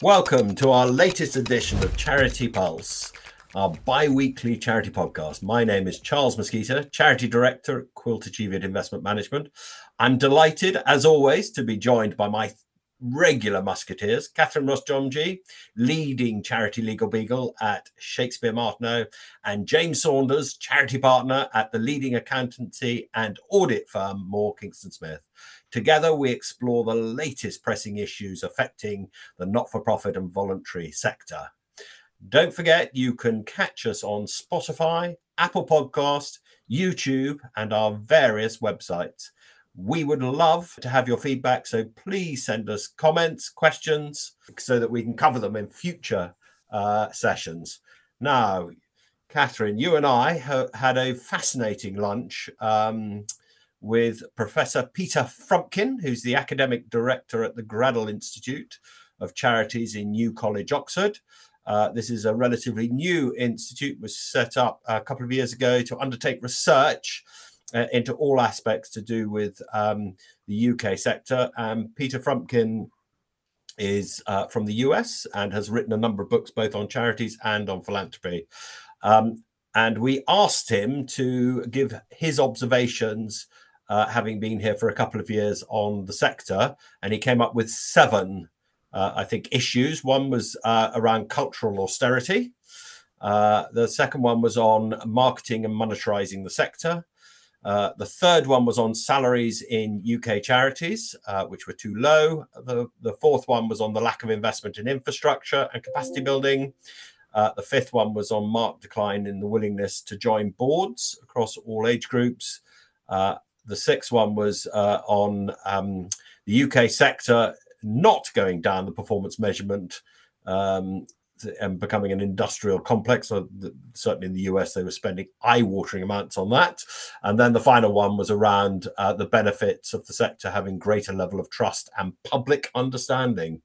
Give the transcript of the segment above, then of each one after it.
Welcome to our latest edition of Charity Pulse, our bi-weekly charity podcast. My name is Charles Mosquita, Charity Director at Quilter Cheviot Investment Management. I'm delighted, as always, to be joined by my regular musketeers, Catherine Ross-John-G, leading charity legal beagle at Shakespeare Martineau, and James Saunders, charity partner at the leading accountancy and audit firm Moore Kingston Smith. Together, we explore the latest pressing issues affecting the not-for-profit and voluntary sector. Don't forget, you can catch us on Spotify, Apple Podcast, YouTube, and our various websites. We would love to have your feedback, so please send us comments, questions, so that we can cover them in future sessions. Now, Catherine, you and I had a fascinating lunch with Professor Peter Frumkin, who's the Academic Director at the Graddle Institute of Charities in New College, Oxford. This is a relatively new institute, was set up a couple of years ago to undertake research into all aspects to do with the UK sector. Peter Frumkin is from the US and has written a number of books both on charities and on philanthropy. And we asked him to give his observations, having been here for a couple of years on the sector, and he came up with 7, I think, issues. One was around cultural austerity. The second one was on marketing and monetarising the sector. The third one was on salaries in UK charities, which were too low. The fourth one was on the lack of investment in infrastructure and capacity building. The fifth one was on marked decline in the willingness to join boards across all age groups. The sixth one was on the UK sector not going down the performance measurement and becoming an industrial complex. So certainly in the US, they were spending eye-watering amounts on that. And then the final one was around the benefits of the sector having greater level of trust and public understanding.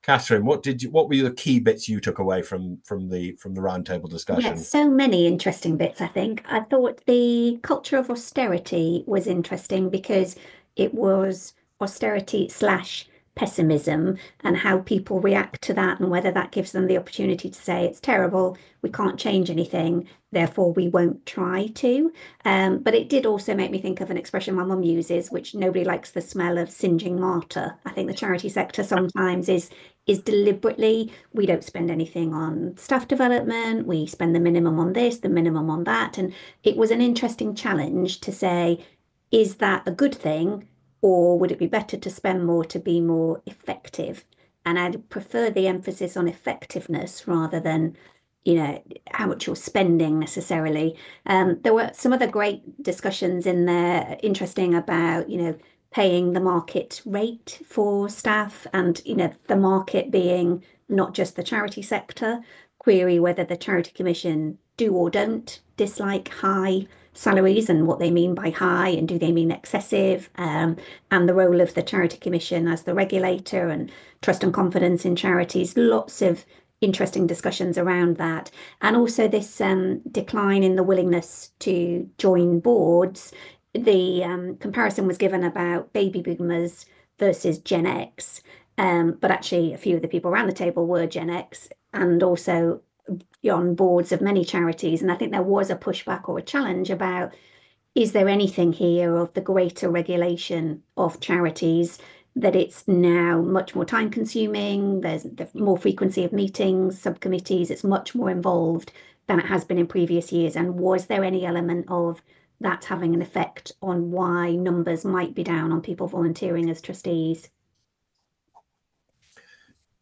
Catherine, what were the key bits you took away from the roundtable discussion? Yes, so many interesting bits, I think. I thought the culture of austerity was interesting because it was austerity / pessimism and how people react to that and whether that gives them the opportunity to say it's terrible, we can't change anything, therefore we won't try to. But it did also make me think of an expression my mum uses, which nobody likes the smell of singeing martyr. I think the charity sector sometimes is deliberately, we don't spend anything on staff development, we spend the minimum on this, the minimum on that. And it was an interesting challenge to say, is that a good thing? Or would it be better to spend more to be more effective? And I'd prefer the emphasis on effectiveness rather than, how much you're spending necessarily. There were some other great discussions in there, interesting about, paying the market rate for staff and, the market being not just the charity sector. Query whether the Charity Commission do or don't dislike high salaries and what they mean by high and do they mean excessive, and the role of the Charity Commission as the regulator and trust and confidence in charities. Lots of interesting discussions around that. And also this decline in the willingness to join boards. The comparison was given about baby boomers versus Gen X, but actually a few of the people around the table were Gen X and also on boards of many charities. And I think there was a pushback or a challenge about, is there anything here of the greater regulation of charities, that it's now much more time consuming, there's more frequency of meetings, subcommittees, it's much more involved than it has been in previous years. And was there any element of that having an effect on why numbers might be down on people volunteering as trustees?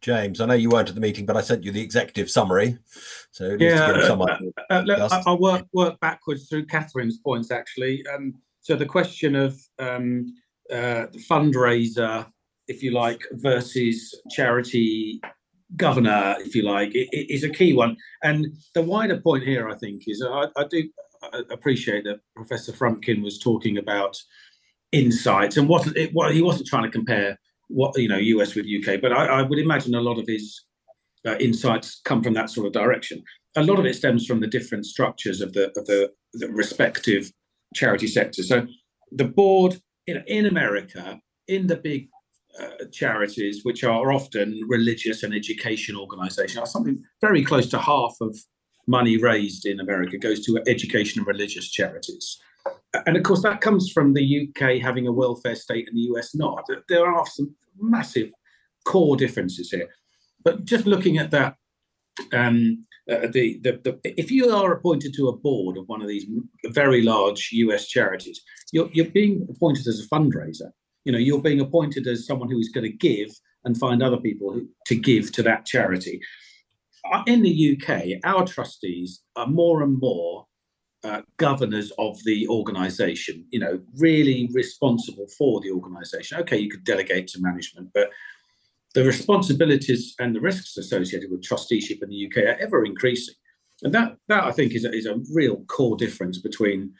James, I know you weren't at the meeting, but I sent you the executive summary, so at least to give some idea. I'll work backwards through Catherine's points, actually. So the question of fundraiser, if you like, versus charity governor, if you like, is a key one. And the wider point here, I think, is I do appreciate that Professor Frumkin was talking about insights and he wasn't trying to compare US with UK, but I would imagine a lot of his insights come from that sort of direction. A lot of it stems from the different structures of the respective charity sectors. So the board in America, in the big charities, which are often religious and education organisations, are something very close to half of money raised in America goes to education and religious charities. And of course, that comes from the UK having a welfare state and the US not. There are some massive core differences here. But just looking at that, if you are appointed to a board of one of these very large US charities, you're being appointed as a fundraiser. You're being appointed as someone who is going to give and find other people to give to that charity. In the UK, our trustees are more and more governors of the organisation, really responsible for the organisation. Okay, you could delegate to management, but the responsibilities and the risks associated with trusteeship in the UK are ever increasing. And that I think is a real core difference between,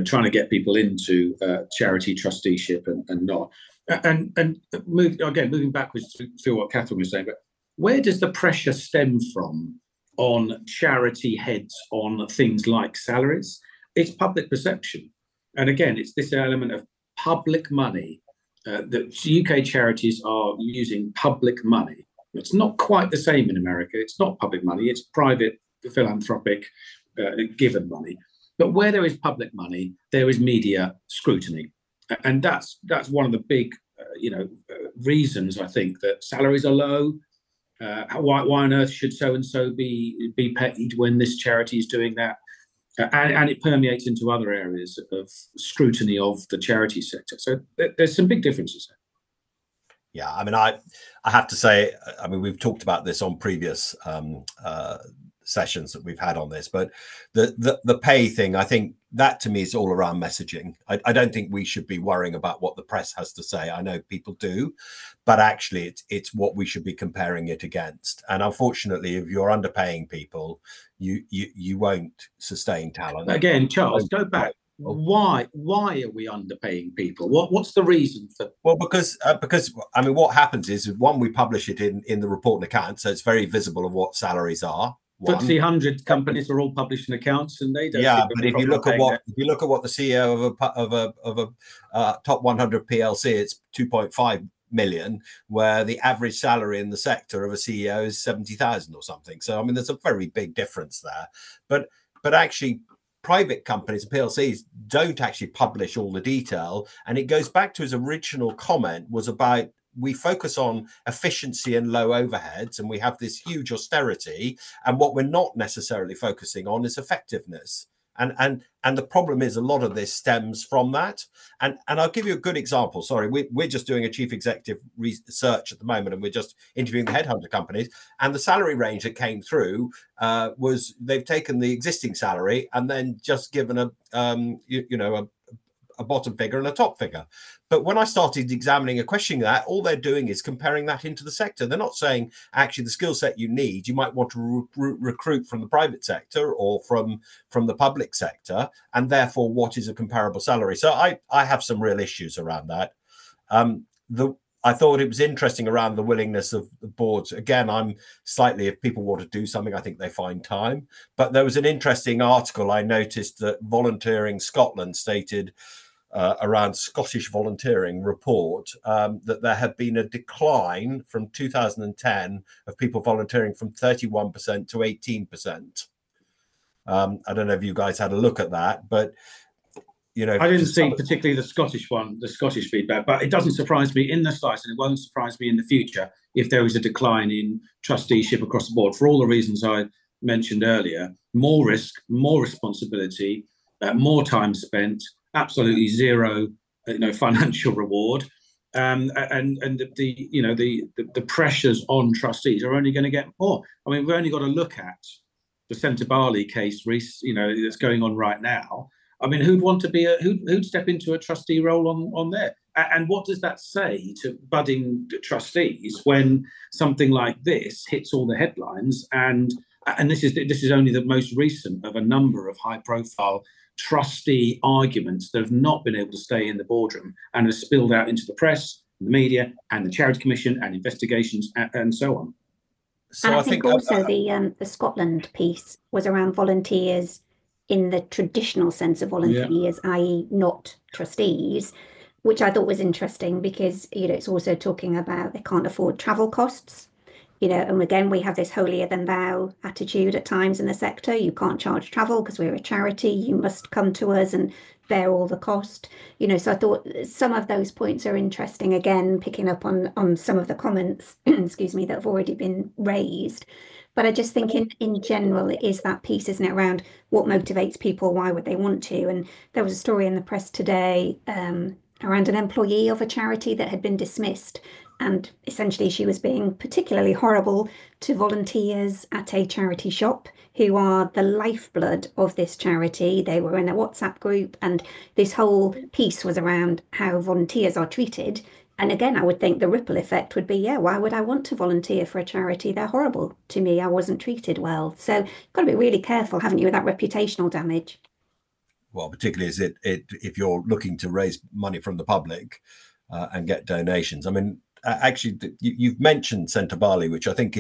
trying to get people into charity trusteeship and not. And moving backwards through what Catherine was saying, but where does the pressure stem from on charity heads on things like salaries? It's public perception. And again, it's this element of public money. The UK charities are using public money. It's not quite the same in America. It's not public money. It's private, philanthropic, given money. But where there is public money, there is media scrutiny. And that's one of the big reasons, I think, that salaries are low. Why on earth should so-and-so be paid when this charity is doing that? And it permeates into other areas of scrutiny of the charity sector. So there's some big differences there. Yeah, I mean, I have to say, I mean, we've talked about this on previous sessions that we've had on this, but the pay thing, I think that to me is all around messaging. I don't think we should be worrying about what the press has to say. I know people do, but actually it's what we should be comparing it against. And unfortunately, if you're underpaying people, you won't sustain talent. Again, Charles, go back. Why are we underpaying people? What's the reason for? Well, because I mean, what happens is, one, we publish it in the report and account, so it's very visible of what salaries are. FTSE 100 companies are all publishing accounts, and they don't. Yeah, but if you look at what the CEO of a top 100 PLC, it's 2.5 million, where the average salary in the sector of a CEO is 70,000 or something. So I mean, there's a very big difference there. But actually, private companies and PLCs don't actually publish all the detail, and it goes back to his original comment was about, we focus on efficiency and low overheads, and we have this huge austerity, and what we're not necessarily focusing on is effectiveness. And the problem is, a lot of this stems from that. And I'll give you a good example. Sorry, we're just doing a chief executive research at the moment, and we're just interviewing the headhunter companies. And the salary range that came through was, they've taken the existing salary and then just given a bottom figure and a top figure. But when I started examining and questioning that, all they're doing is comparing that into the sector. They're not saying, actually, the skill set you need, you might want to recruit from the private sector or from the public sector, and therefore what is a comparable salary. So I have some real issues around that. I thought it was interesting around the willingness of the boards. Again, I'm slightly, if people want to do something, I think they find time. But there was an interesting article I noticed that Volunteering Scotland stated around Scottish volunteering report that there had been a decline from 2010 of people volunteering from 31% to 18%. I don't know if you guys had a look at that, but I didn't see particularly the Scottish one, the Scottish feedback, but it doesn't surprise me in the slice, and it won't surprise me in the future if there is a decline in trusteeship across the board for all the reasons I mentioned earlier. More risk, more responsibility, more time spent, absolutely zero, financial reward, and the pressures on trustees are only going to get more. I mean, we've only got to look at the Sentebale case, that's going on right now. I mean, who'd want to be who'd step into a trustee role on there? And what does that say to budding trustees when something like this hits all the headlines? And this is only the most recent of a number of high-profile trustee arguments that have not been able to stay in the boardroom and have spilled out into the press, the media, and the Charity Commission, and investigations, and so on. So and I think also the Scotland piece was around volunteers in the traditional sense of volunteers, i.e. not trustees. which I thought was interesting because, it's also talking about they can't afford travel costs, and again, we have this holier than thou attitude at times in the sector. You can't charge travel because we're a charity. You must come to us and bear all the cost. So I thought some of those points are interesting, again, picking up on some of the comments, excuse me, that have already been raised. But I just think in general, it is that piece, isn't it, around what motivates people, why would they want to? And there was a story in the press today around an employee of a charity that had been dismissed. And essentially, she was being particularly horrible to volunteers at a charity shop who are the lifeblood of this charity. They were in a WhatsApp group, and this whole piece was around how volunteers are treated. And again, I would think the ripple effect would be, yeah, why would I want to volunteer for a charity? They're horrible to me. I wasn't treated well. So you've got to be really careful, haven't you, with that reputational damage? Well, particularly as if you're looking to raise money from the public and get donations. I mean, actually, you've mentioned Sentebale, which I think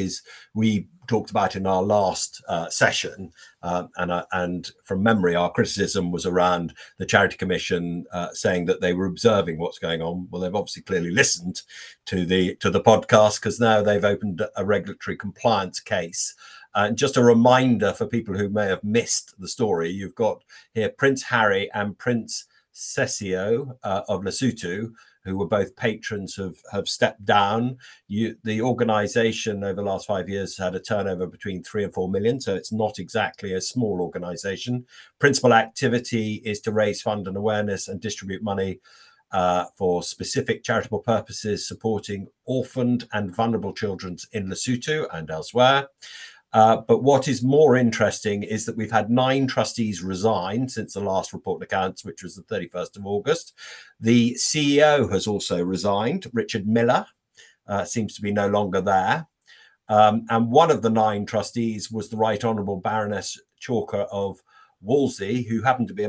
we talked about in our last session, and from memory, our criticism was around the Charity Commission saying that they were observing what's going on. Well, they've obviously clearly listened to the podcast, because now they've opened a regulatory compliance case. And just a reminder for people who may have missed the story, you've got here Prince Harry and Prince Sessio of Lesotho, who were both patrons, have stepped down. The organisation over the last 5 years had a turnover between 3 and 4 million, so it's not exactly a small organisation. Principal activity is to raise fund and awareness and distribute money for specific charitable purposes, supporting orphaned and vulnerable children in Lesotho and elsewhere. But what is more interesting is that we've had 9 trustees resign since the last report and accounts, which was the 31st of August. The CEO has also resigned. Richard Miller seems to be no longer there. And one of the 9 trustees was the Right Honourable Baroness Chalker of Wolsey, who happened to be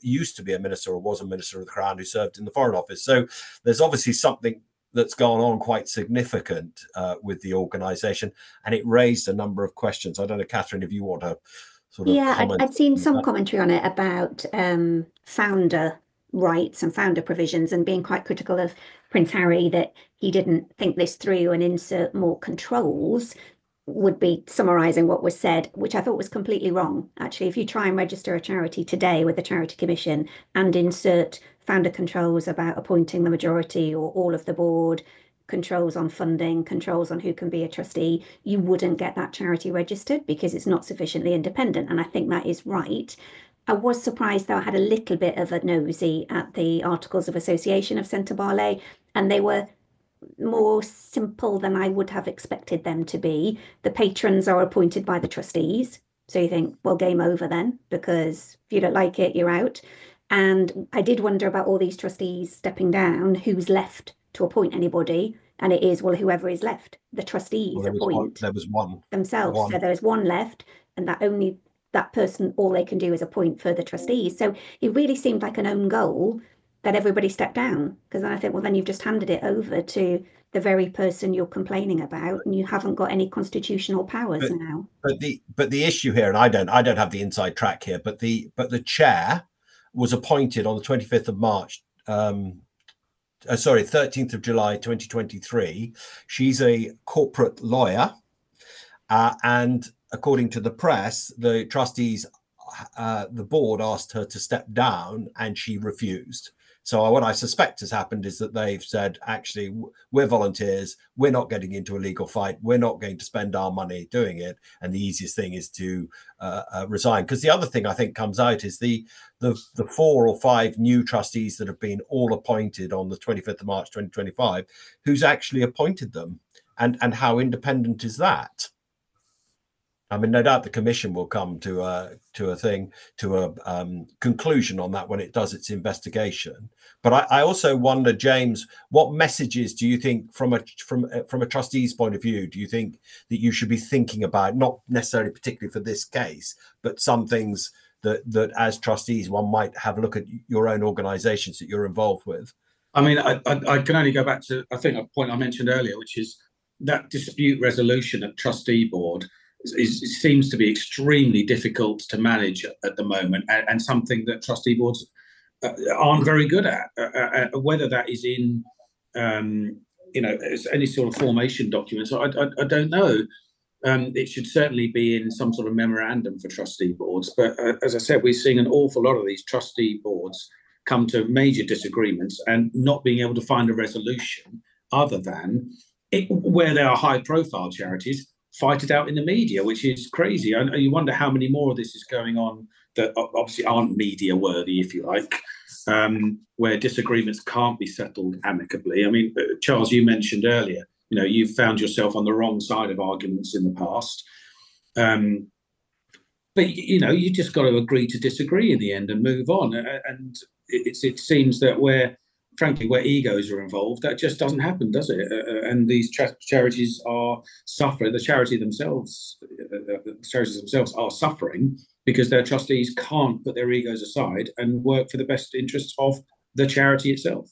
used to be a minister, or was a minister of the Crown, who served in the Foreign Office. So there's obviously something that's gone on quite significant with the organisation, and it raised a number of questions. I don't know, Catherine, if you want to sort of comment. I'd seen some commentary on it about founder rights and founder provisions, and being quite critical of Prince Harry, that he didn't think this through and insert more controls, would be summarising what was said, which I thought was completely wrong. Actually, if you try and register a charity today with the Charity Commission and insert founder controls about appointing the majority or all of the board, controls on funding, controls on who can be a trustee, you wouldn't get that charity registered because it's not sufficiently independent. And I think that is right. I was surprised, though. I had a little bit of a nosy at the Articles of Association of Sentebale, and they were more simple than I would have expected them to be. The patrons are appointed by the trustees. So you think, well, game over then, because if you don't like it, you're out. And I did wonder about all these trustees stepping down, who's left to appoint anybody. And it is, well, whoever is left, the trustees appoint there was one themselves. So there's one left, and that person, all they can do is appoint further trustees. So it really seemed like an own goal that everybody stepped down, because I think, well, then you've just handed it over to the very person you're complaining about, and you haven't got any constitutional powers now. But the issue here, and I don't have the inside track here, but the chair was appointed on the 25th of March. 13th of July 2023. She's a corporate lawyer, and according to the press, the trustees, the board asked her to step down, and she refused. So what I suspect has happened is that they've said, actually, we're volunteers. We're not getting into a legal fight. We're not going to spend our money doing it. And the easiest thing is to resign. Because the other thing I think comes out is the 4 or 5 new trustees that have been all appointed on the 25th of March, 2025, who's actually appointed them, and how independent is that? I mean, no doubt the commission will come to a conclusion on that when it does its investigation. But I also wonder, James, what messages do you think, from a trustee's point of view, do you think that you should be thinking about, not necessarily particularly for this case, but some things that as trustees one might have a look at your own organisations that you're involved with? I mean, I can only go back to, I think, a point I mentioned earlier, which is that dispute resolution at trustee board seems to be extremely difficult to manage at the moment, and something that trustee boards aren't very good at. Whether that is in any sort of formation documents, I don't know. It should certainly be in some sort of memorandum for trustee boards. But as I said, we're seeing an awful lot of these trustee boards come to major disagreements and not being able to find a resolution other than where there are high-profile charities, fight it out in the media, which is crazy. And you wonder how many more of this is going on that obviously aren't media worthy, if you like, where disagreements can't be settled amicably. I mean, Charles, you mentioned earlier, you've found yourself on the wrong side of arguments in the past. But, you just got to agree to disagree in the end and move on. And it seems that frankly, where egos are involved, that just doesn't happen, does it? And these charities are suffering. The charities themselves are suffering because their trustees can't put their egos aside and work for the best interests of the charity itself.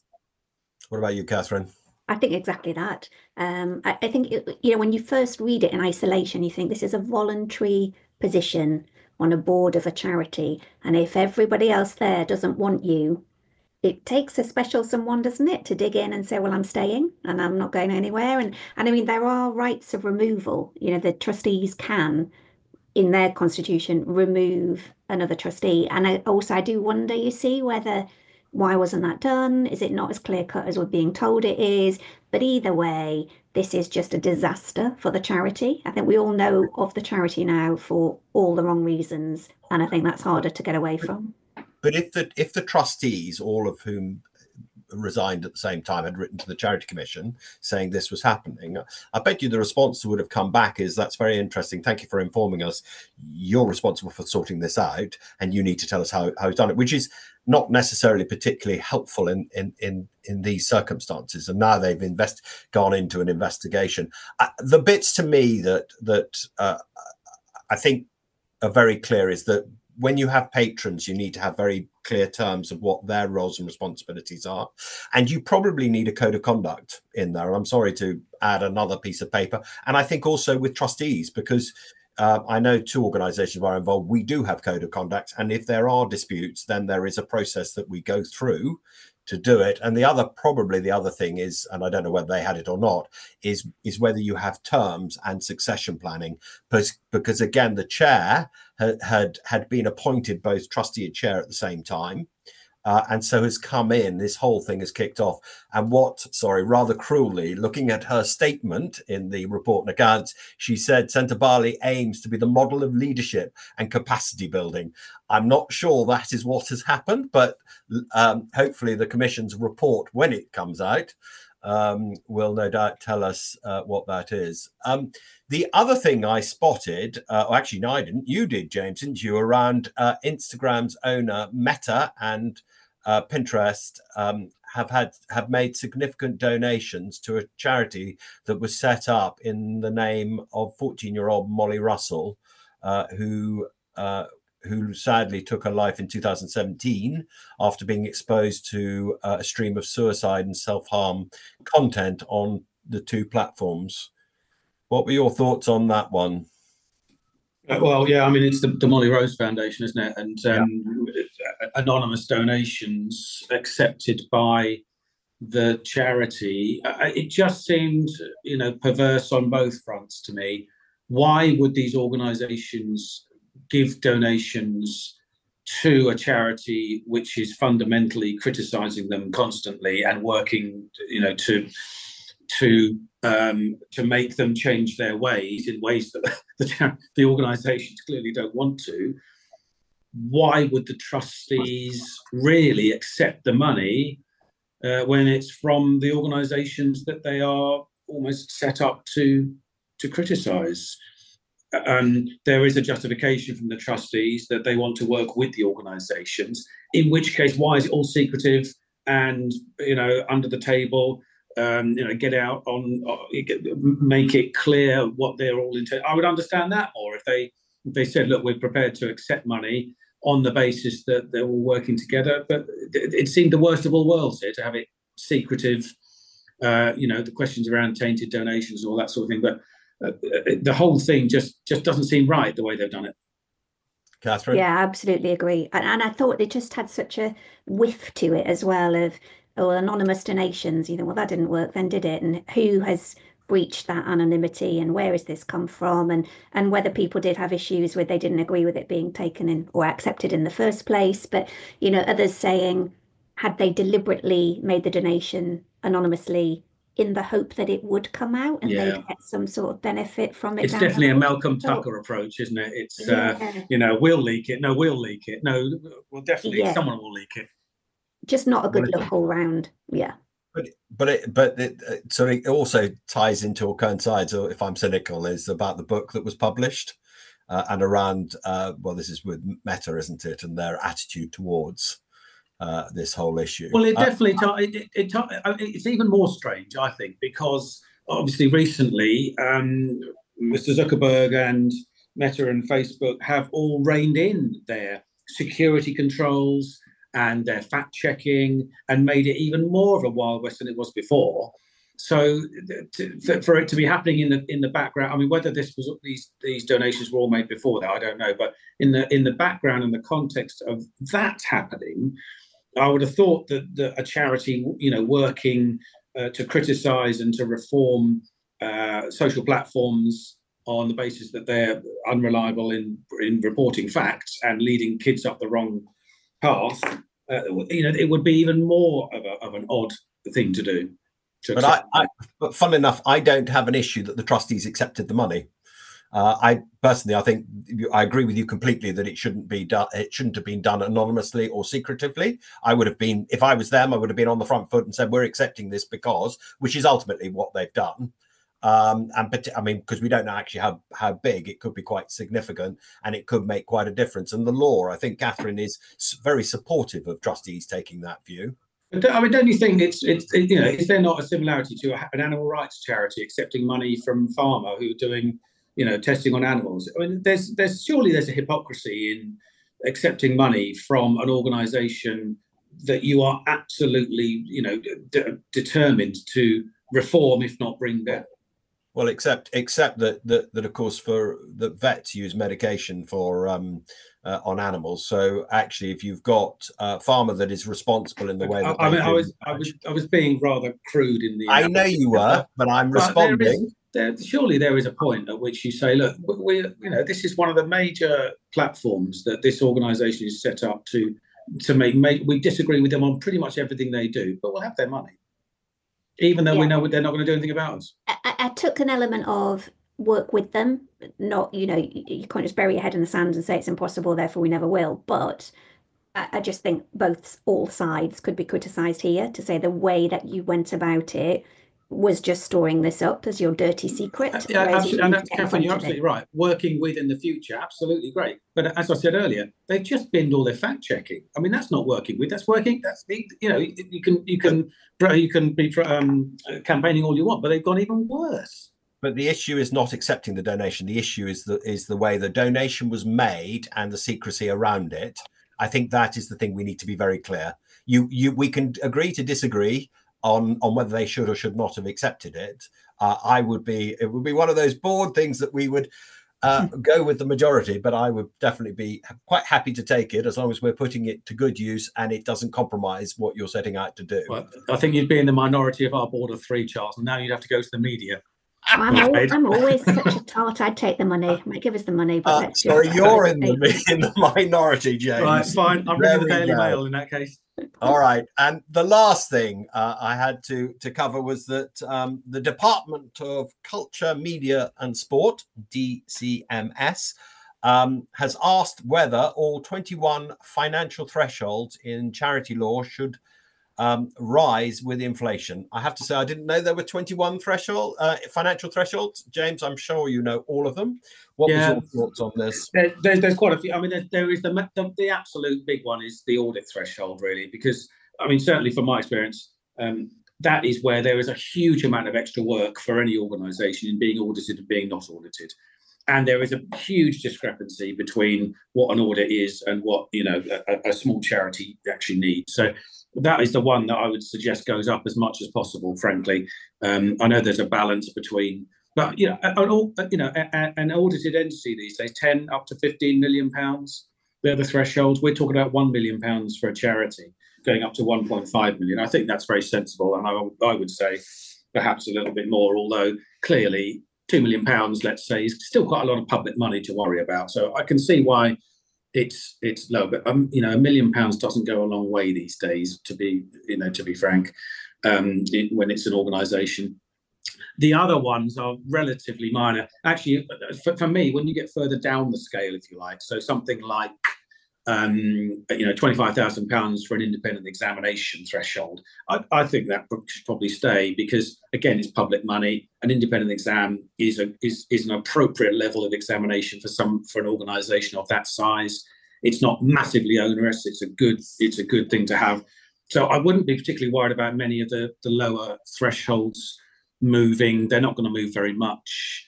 What about you, Catherine? I think exactly that. I think, when you first read it in isolation, you think this is a voluntary position on a board of a charity. And if everybody else there doesn't want you, it takes a special someone, doesn't it, to dig in and say, well, I'm staying and I'm not going anywhere. And I mean, there are rights of removal. The trustees can, in their constitution, remove another trustee. And I do wonder, why wasn't that done? Is it not as clear cut as we're being told it is? But either way, this is just a disaster for the charity. I think we all know of the charity now for all the wrong reasons. And I think that's harder to get away from. But if the trustees, all of whom resigned at the same time, had written to the Charity Commission saying this was happening, I bet you the response that would have come back is, that's very interesting. Thank you for informing us. You're responsible for sorting this out, and you need to tell us how you've done it, which is not necessarily particularly helpful in these circumstances. And now they've gone into an investigation. The bits to me that I think are very clear is that when you have patrons, you need to have very clear terms of what their roles and responsibilities are. And you probably need a code of conduct in there. I'm sorry to add another piece of paper. And I think also with trustees, because I know 2 organisations are involved, we do have code of conduct. And if there are disputes, then there is a process that we go through to do it. And the other thing is, and I don't know whether they had it or not, is whether you have terms and succession planning, because again, the chair had been appointed both trustee and chair at the same time. And so has come in, this whole thing has kicked off. And rather cruelly, looking at her statement in the report and accounts, she said Sentebale aims to be the model of leadership and capacity building. I'm not sure that is what has happened, but hopefully the Commission's report, when it comes out, will no doubt tell us what that is. The other thing I spotted, actually, no, I didn't. You did, James, didn't you? Around Instagram's owner, Meta, and Pinterest have made significant donations to a charity that was set up in the name of 14-year-old Molly Russell, who sadly took her life in 2017 after being exposed to a stream of suicide and self-harm content on the 2 platforms. What were your thoughts on that one? Well, yeah, I mean, it's the Molly Rose Foundation, isn't it? And anonymous donations accepted by the charity. It just seemed, perverse on both fronts to me. Why would these organisations give donations to a charity which is fundamentally criticising them constantly and working, to make them change their ways in ways that the organisations clearly don't want to? Why would the trustees really accept the money when it's from the organisations that they are almost set up to criticise? There is a justification from the trustees that they want to work with the organisations, in which case, why is it all secretive and, under the table? Get out make it clear what they're all into. I would understand that more if they said, look, we're prepared to accept money on the basis that they're all working together. But it seemed the worst of all worlds here to have it secretive, the questions around tainted donations and all that sort of thing. But the whole thing just doesn't seem right the way they've done it. Catherine? Yeah, I absolutely agree. And I thought it just had such a whiff to it as well of, oh, anonymous donations. Well, that didn't work then, did it? And who has breached that anonymity and where has this come from? And whether people did have issues where they didn't agree with it being taken in or accepted in the first place. But, others saying, had they deliberately made the donation anonymously in the hope that it would come out and they'd get some sort of benefit from it It's down the definitely a line. Malcolm Tucker approach, isn't it? It's Yeah. we'll leak it. No, we'll leak it. No, well, definitely Yeah. someone will leak it. Just not a good look all round. Yeah. So it also ties into or coincides, or if I'm cynical, is about the book that was published and around, well, this is with Meta, isn't it? And their attitude towards this whole issue. Well, it definitely, it's even more strange, I think, because obviously recently, Mr. Zuckerberg and Meta and Facebook have all reined in their security controls and their fact checking and made it even more of a Wild West than it was before. So for it to be happening in the background, I mean, whether these donations were all made before that, I don't know. But in the background and the context of that happening, I would have thought that a charity, working to criticise and to reform social platforms on the basis that they're unreliable in reporting facts and leading kids up the wrong path, it would be even more of an odd thing to do. But fun enough, I don't have an issue that the trustees accepted the money. I think I agree with you completely that it shouldn't be done. It shouldn't have been done anonymously or secretively. I would have been, if I was them, I would have been on the front foot and said, we're accepting this because, which is ultimately what they've done. Because we don't know actually how big it could be, quite significant, and it could make quite a difference. And the law, I think Catherine is very supportive of trustees taking that view. I mean, don't you think it's is there not a similarity to an animal rights charity accepting money from farmer who are doing testing on animals? I mean, there's a hypocrisy in accepting money from an organisation that you are absolutely determined to reform, if not bring down. Well, except that of course, for the vets use medication for on animals. So actually, if you've got a farmer that is responsible in the way that I was being rather crude in the. I know you were, but I'm responding. Surely there is a point at which you say, look, this is one of the major platforms that this organisation is set up to make. We disagree with them on pretty much everything they do, but we'll have their money, even though we know they're not going to do anything about us. I took an element of work with them, not, you can't just bury your head in the sand and say it's impossible, therefore we never will. But I just think all sides could be criticised here to say the way that you went about it was just storing this up as your dirty secret. Absolutely. And that's, Catherine, you're absolutely right. Working with in the future, absolutely great. But as I said earlier, they've just binned all their fact checking. I mean, that's not working with. That's working. That's you can be campaigning all you want, but they've gone even worse. But the issue is not accepting the donation. The issue is the way the donation was made and the secrecy around it. I think that is the thing we need to be very clear. We can agree to disagree on whether they should or should not have accepted it. It would be one of those board things that we would go with the majority, but I would definitely be quite happy to take it as long as we're putting it to good use and it doesn't compromise what you're setting out to do. Well, I think you'd be in the minority of our board of 3, Charles, and now you'd have to go to the media. I'm always such a tart. I'd take the money. Might give us the money, but sorry, you're in the minority, James. Right, fine. I'm reading the Daily Mail in that case. All right, and the last thing I had to cover was that the Department of Culture, Media and Sport, DCMS, has asked whether all 21 financial thresholds in charity law should rise with inflation. I have to say, I didn't know there were 21 financial thresholds. James, I'm sure you know all of them. What was your thoughts on this? There's quite a few. I mean, there is the absolute big one is the audit threshold, really, because I mean, certainly from my experience, that is where there is a huge amount of extra work for any organisation in being audited and being not audited. And there is a huge discrepancy between what an audit is and what a small charity actually needs. So that is the one that I would suggest goes up as much as possible. Frankly, I know there's a balance between, but an audited entity these days, 10 up to 15 million pounds. They're the thresholds. We're talking about £1 million for a charity, going up to 1.5 million. I think that's very sensible, and I would say perhaps a little bit more, although clearly £2 million, let's say, is still quite a lot of public money to worry about. So I can see why it's low, but £1 million doesn't go a long way these days, to be frank, when it's an organisation. The other ones are relatively minor. Actually, for me, when you get further down the scale, if you like, so something like £25,000 for an independent examination threshold, I think that should probably stay, because again, it's public money. An independent exam is an appropriate level of examination for an organisation of that size. It's not massively onerous. It's a good thing to have. So I wouldn't be particularly worried about many of the lower thresholds moving. They're not going to move very much.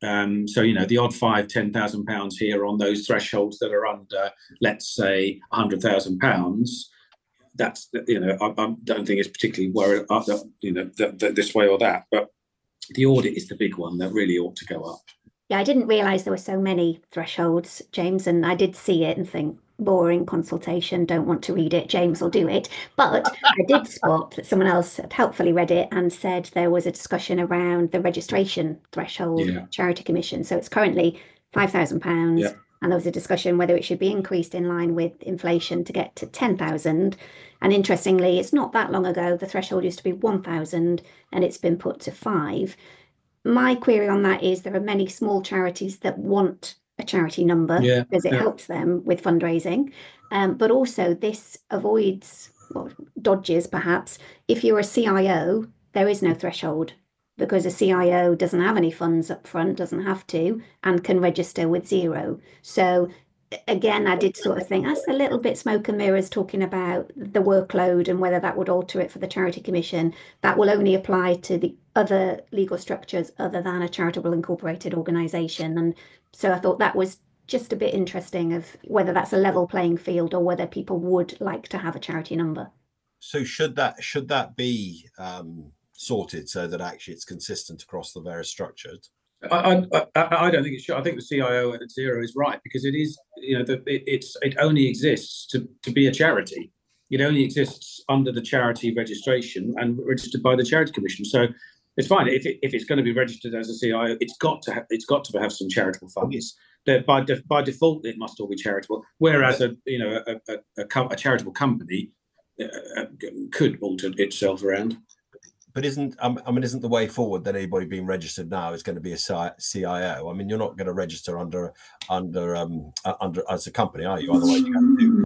So the odd £5,000-10,000 here on those thresholds that are under, let's say, £100,000. That's I don't think it's particularly worried this way or that. But the audit is the big one that really ought to go up. Yeah, I didn't realise there were so many thresholds, James, and I did see it and think, boring consultation, don't want to read it, James will do it. But I did spot that someone else had helpfully read it and said there was a discussion around the registration threshold, Charity Commission. So it's currently £5,000, and there was a discussion whether it should be increased in line with inflation to get to 10,000. And interestingly, it's not that long ago, the threshold used to be 1,000 and it's been put to 5. My query on that is there are many small charities that want a charity number because it helps them with fundraising. But also this avoids, dodges perhaps. If you're a CIO, there is no threshold, because a CIO doesn't have any funds up front, doesn't have to, and can register with 0. So again, I did sort of think that's a little bit smoke and mirrors, talking about the workload and whether that would alter it for the Charity Commission. That will only apply to the other legal structures other than a charitable incorporated organisation. And so I thought that was just a bit interesting, of whether that's a level playing field or whether people would like to have a charity number. So should that be sorted so that actually it's consistent across the various structures? I don't think it should. I think the CIO at 0 is right, because it is, it only exists to be a charity. It only exists under the charity registration and registered by the Charity Commission. So it's fine if it's going to be registered as a CIO. It's got to have some charitable funds. By default, it must all be charitable. Whereas a charitable company could alter itself around. But isn't the way forward that anybody being registered now is going to be a CIO? I mean, you're not going to register under as a company, are you? Otherwise, you have to do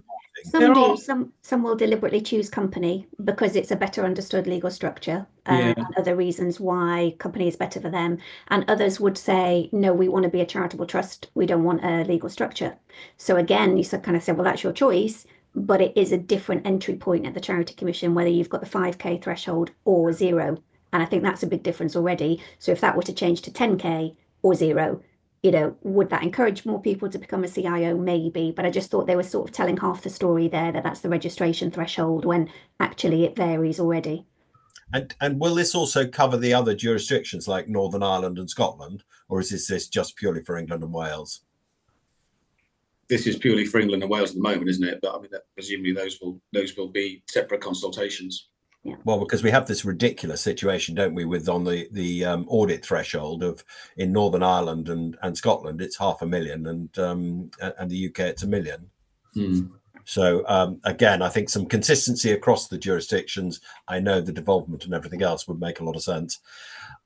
Some will deliberately choose company because it's a better understood legal structure, and other reasons why company is better for them. And others would say, no, we want to be a charitable trust. We don't want a legal structure. So again, you kind of say, well, that's your choice. But it is a different entry point at the Charity Commission, whether you've got the 5k threshold or 0. And I think that's a big difference already. So if that were to change to 10k or 0, would that encourage more people to become a CIO? Maybe. But I just thought they were sort of telling half the story there, that's the registration threshold, when actually it varies already. And will this also cover the other jurisdictions like Northern Ireland and Scotland, or is this just purely for England and Wales? This is purely for England and Wales at the moment, isn't it? But I mean, presumably those will be separate consultations. Yeah. Well, because we have this ridiculous situation, don't we, with on the audit threshold of in Northern Ireland and Scotland, it's $500,000, and the UK it's $1 million. So again, I think some consistency across the jurisdictions. I know the devolvement and everything else would make a lot of sense.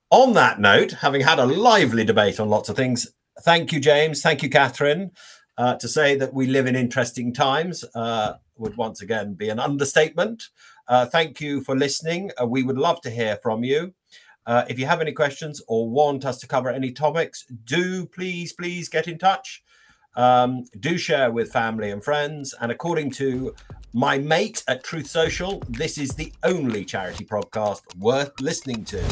On that note, having had a lively debate on lots of things, thank you, James. Thank you, Catherine. To say that we live in interesting times would once again be an understatement. Thank you for listening. We would love to hear from you. If you have any questions or want us to cover any topics, do please get in touch. Do share with family and friends. And according to my mate at Truth Social, this is the only charity podcast worth listening to.